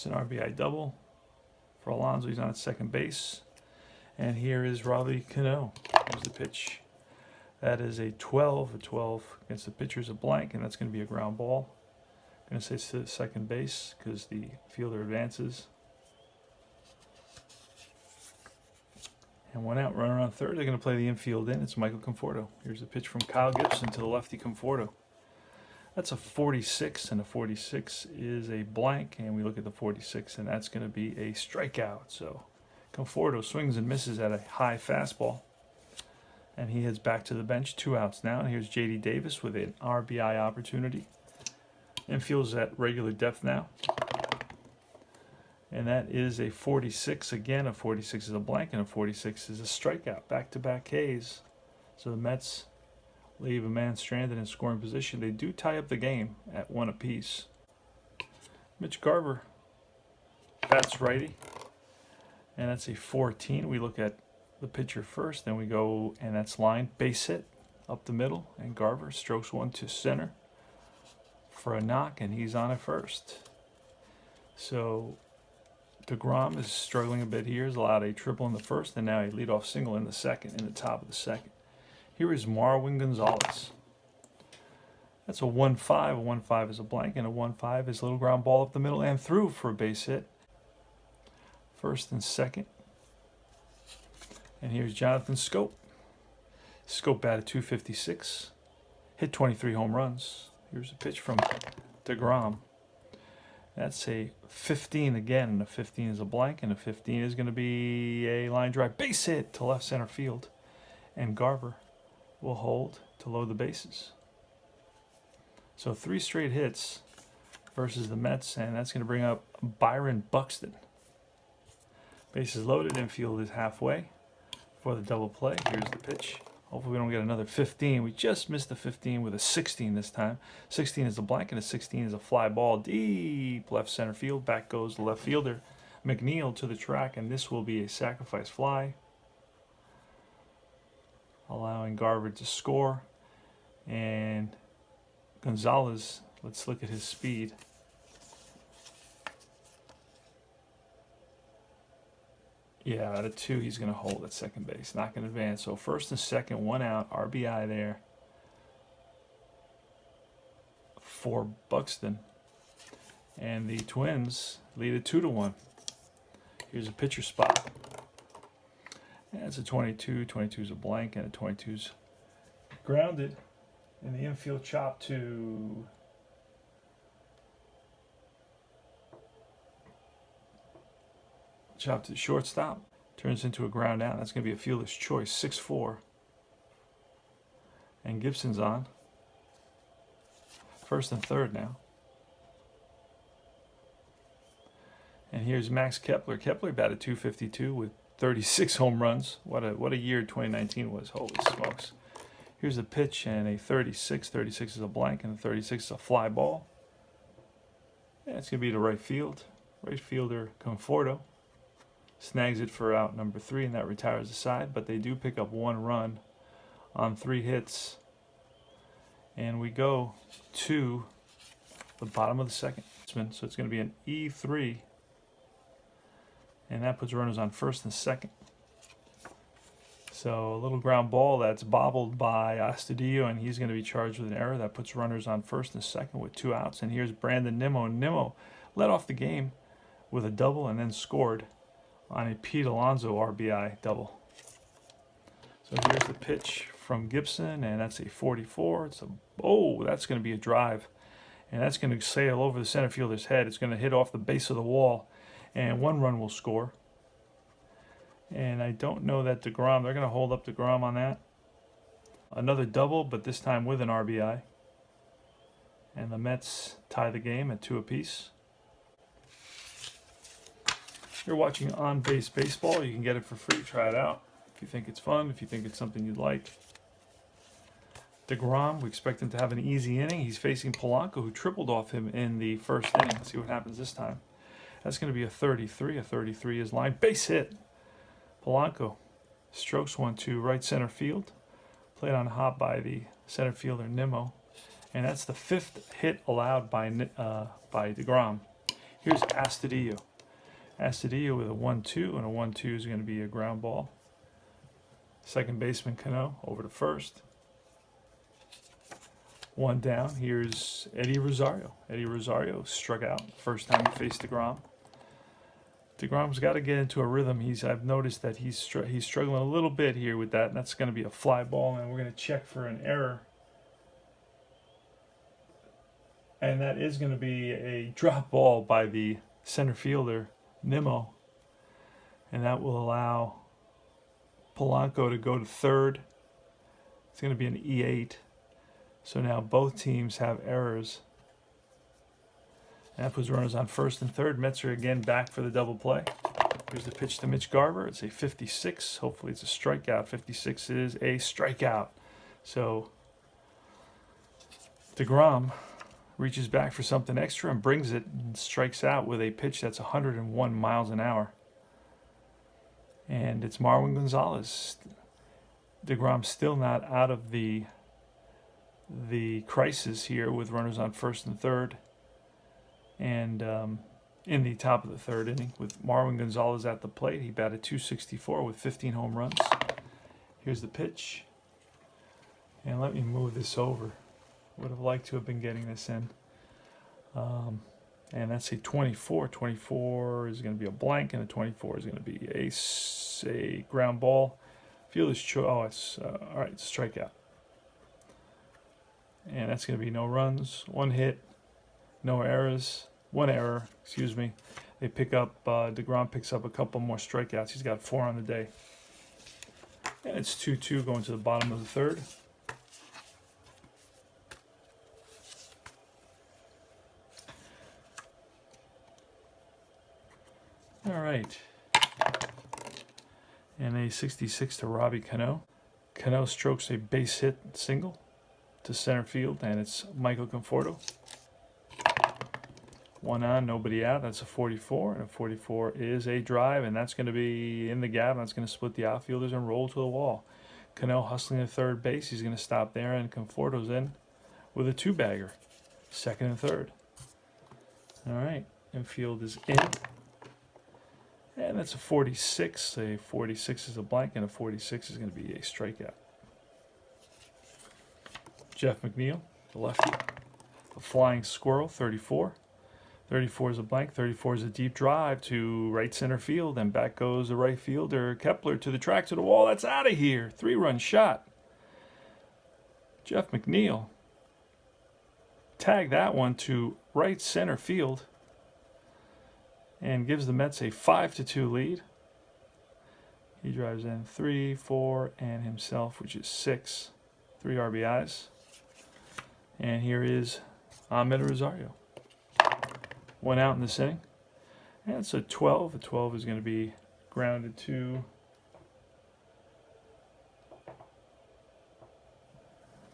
It's an RBI double for Alonso. He's on at second base. And here is Robbie Cano. Here's the pitch. That is a 12. A 12 against the pitcher is a blank, and that's going to be a ground ball. I'm going to say second base because the fielder advances. And one out, runner on third. They're going to play the infield in. It's Michael Conforto. Here's a pitch from Kyle Gibson to the lefty Conforto. That's a 46, and a 46 is a blank. And we look at the 46, and that's going to be a strikeout. So Conforto swings and misses at a high fastball. And he heads back to the bench. 2 outs now. And here's J.D. Davis with an RBI opportunity. Infield's at regular depth now. And that is a 46 again. A 46 is a blank, and a 46 is a strikeout. Back-to-back Ks. So the Mets leave a man stranded in scoring position. They do tie up the game at 1 apiece. Mitch Garver bats righty. And that's a 14. We look at the pitcher first, then we go, and that's line. Base hit up the middle, and Garver strokes one to center for a knock, and he's on at first. So deGrom is struggling a bit here. He's allowed a triple in the first, and now a leadoff single in the second, in the top of the second. Here is Marwyn Gonzalez. That's a 1-5. A 1-5 is a blank, and a 1-5 is a little ground ball up the middle and through for a base hit. First and second. And here's Jonathan Schoop. Schoop batted .256. Hit 23 home runs. Here's a pitch from deGrom. That's a 15 again, and a 15 is a blank, and a 15 is going to be a line drive base hit to left center field. And Garver will hold to load the bases. So 3 straight hits versus the Mets, and that's going to bring up Byron Buxton. Bases loaded, infield is halfway for the double play. Here's the pitch. Hopefully we don't get another 15. We just missed the 15 with a 16 this time. 16 is a blank, and a 16 is a fly ball deep left center field. Back goes the left fielder, McNeil, to the track, and this will be a sacrifice fly, allowing Garver to score. And Gonzalez, let's look at his speed. Yeah, out of 2, he's going to hold at second base. Not going to advance. So first and second, 1 out, RBI there for Buxton. And the Twins lead it 2-1. Here's a pitcher spot. That's a 22. 22 is a blank, and a 22's grounded. And the infield chop to the shortstop. Turns into a ground out. That's going to be a fielder's choice. 6-4. And Gibson's on. First and third now. And here's Max Kepler. Kepler batted .252 with 36 home runs. What a year 2019 was. Holy smokes. Here's the pitch, and a 36. 36 is a blank, and a 36 is a fly ball. And it's going to be to right field. Right fielder Conforto snags it for out number 3, and that retires the side. But they do pick up 1 run on 3 hits. And we go to the bottom of the second. So it's going to be an E3. And that puts runners on first and second. So a little ground ball that's bobbled by Astudillo, and he's going to be charged with an error. That puts runners on first and second with 2 outs. And here's Brandon Nimmo. Nimmo led off the game with a double and then scored on a Pete Alonso RBI double. So here's the pitch from Gibson, and that's a 44. That's going to be a drive. And that's going to sail over the center fielder's head. It's going to hit off the base of the wall, and 1 run will score. And I don't know that deGrom, they're going to hold up deGrom on that. Another double, but this time with an RBI. And the Mets tie the game at 2 apiece. You're watching On Base Baseball. You can get it for free. Try it out if you think it's fun, if you think it's something you'd like. deGrom, we expect him to have an easy inning. He's facing Polanco, who tripled off him in the first inning. Let's see what happens this time. That's going to be a 33. A 33 is line. Base hit. Polanco strokes one to right center field. Played on hop by the center fielder Nimmo. And that's the 5th hit allowed by deGrom. Here's Astudillo. Astudillo with a 1-2, and a 1-2 is going to be a ground ball. Second baseman Cano over to first. One down. Here's Eddie Rosario. Eddie Rosario struck out first time he faced deGrom. deGrom's got to get into a rhythm. I've noticed that he's struggling a little bit here with that, and that's going to be a fly ball, and we're going to check for an error. And that is going to be a drop ball by the center fielder, Nimmo. And that will allow Polanco to go to third. It's going to be an E8. So now both teams have errors. And that puts runners on first and third. Mets are again back for the double play. Here's the pitch to Mitch Garver. It's a 56. Hopefully it's a strikeout. 56 is a strikeout. So deGrom reaches back for something extra and brings it and strikes out with a pitch that's 101 miles an hour. And it's Marwyn Gonzalez. deGrom's still not out of the crisis here with runners on first and third. And in the top of the third inning with Marwyn Gonzalez at the plate. He batted .264 with 15 home runs. Here's the pitch. And let me move this over. Would have liked to have been getting this in. And that's a 24. 24 is going to be a blank, and a 24 is going to be a ground ball. Fielder's choice. Oh, it's all right. It's a strikeout. And that's going to be no runs, one hit, no errors, one error. Excuse me. They pick up. deGrom picks up a couple more strikeouts. He's got 4 on the day. And it's 2-2 going to the bottom of the third. All right. And a 66 to Robbie Cano. Cano strokes a base hit single to center field, and it's Michael Conforto. One on, nobody out. That's a 44, and a 44 is a drive, and that's going to be in the gap, and that's going to split the outfielders and roll to the wall. Cano hustling to third base. He's going to stop there, and Conforto's in with a 2-bagger, second and third. All right, infield is in. And that's a 46. A 46 is a blank, and a 46 is going to be a strikeout. Jeff McNeil, the lefty. The flying squirrel, 34. 34 is a blank. 34 is a deep drive to right center field, and back goes the right fielder, Kepler, to the track, to the wall. That's out of here. 3-run shot. Jeff McNeil tagged that one to right center field and gives the Mets a 5-2 lead. He drives in 3, 4, and himself, which is 6. 3 RBIs. And here is Ahmed Rosario. 1 out in this inning. And it's a 12. A 12 is going to be grounded to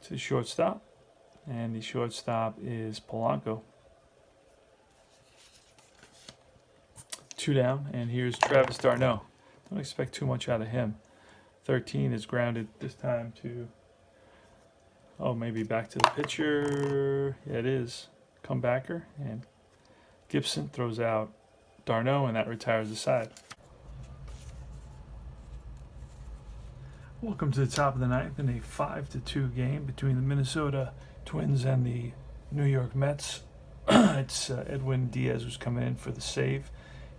the shortstop. And the shortstop is Polanco. 2 down, and here's Travis d'Arnaud. Don't expect too much out of him. 13 is grounded this time to, maybe back to the pitcher. Yeah, it is. Comebacker, and Gibson throws out d'Arnaud, and that retires the side. Welcome to the top of the ninth in a 5-2 game between the Minnesota Twins and the New York Mets. It's Edwin Diaz who's coming in for the save.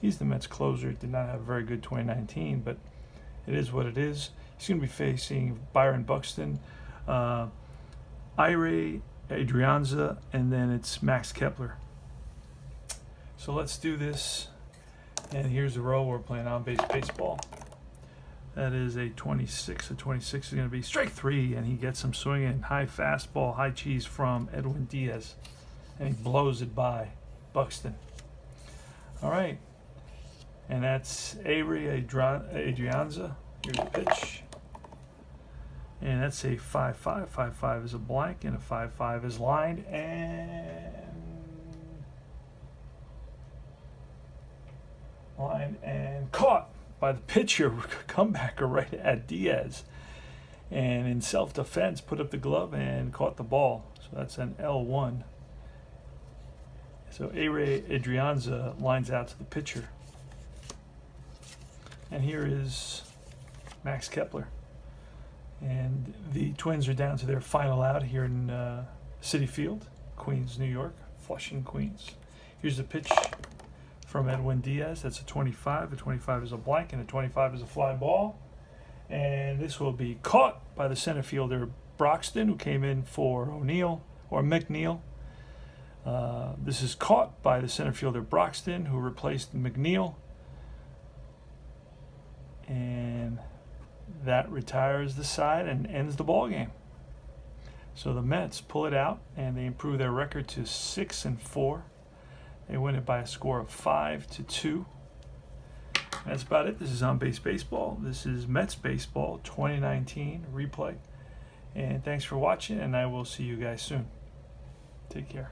He's the Mets closer. Did not have a very good 2019, but it is what it is. He's going to be facing Byron Buxton, Ire Adrianza, and then it's Max Kepler. So let's do this. And here's the row. We're playing on-base baseball. That is a 26. A 26 is going to be strike 3, and he gets him swinging. High fastball, high cheese from Edwin Diaz, and he blows it by Buxton. All right. And that's Ire Adrianza. Here's the pitch. And that's a 5-5. 5-5 is a blank, and a 5-5 is lined. And caught by the pitcher. Comebacker right at Diaz. And in self-defense, put up the glove and caught the ball. So that's an L1. So A-Ray Adrianza lines out to the pitcher. And here is Max Kepler. And the Twins are down to their final out here in Citi Field, Queens, New York, Flushing, Queens. Here's the pitch from Edwin Diaz. That's a 25. A 25 is a blank, and a 25 is a fly ball. And this will be caught by the center fielder Broxton, who came in for McNeil. This is caught by the center fielder Broxton, who replaced McNeil. And that retires the side and ends the ball game. So the Mets pull it out, and they improve their record to 6-4. They win it by a score of 5-2. That's about it. This is On Base Baseball. This is Mets Baseball 2019 replay. And thanks for watching, and I will see you guys soon. Take care.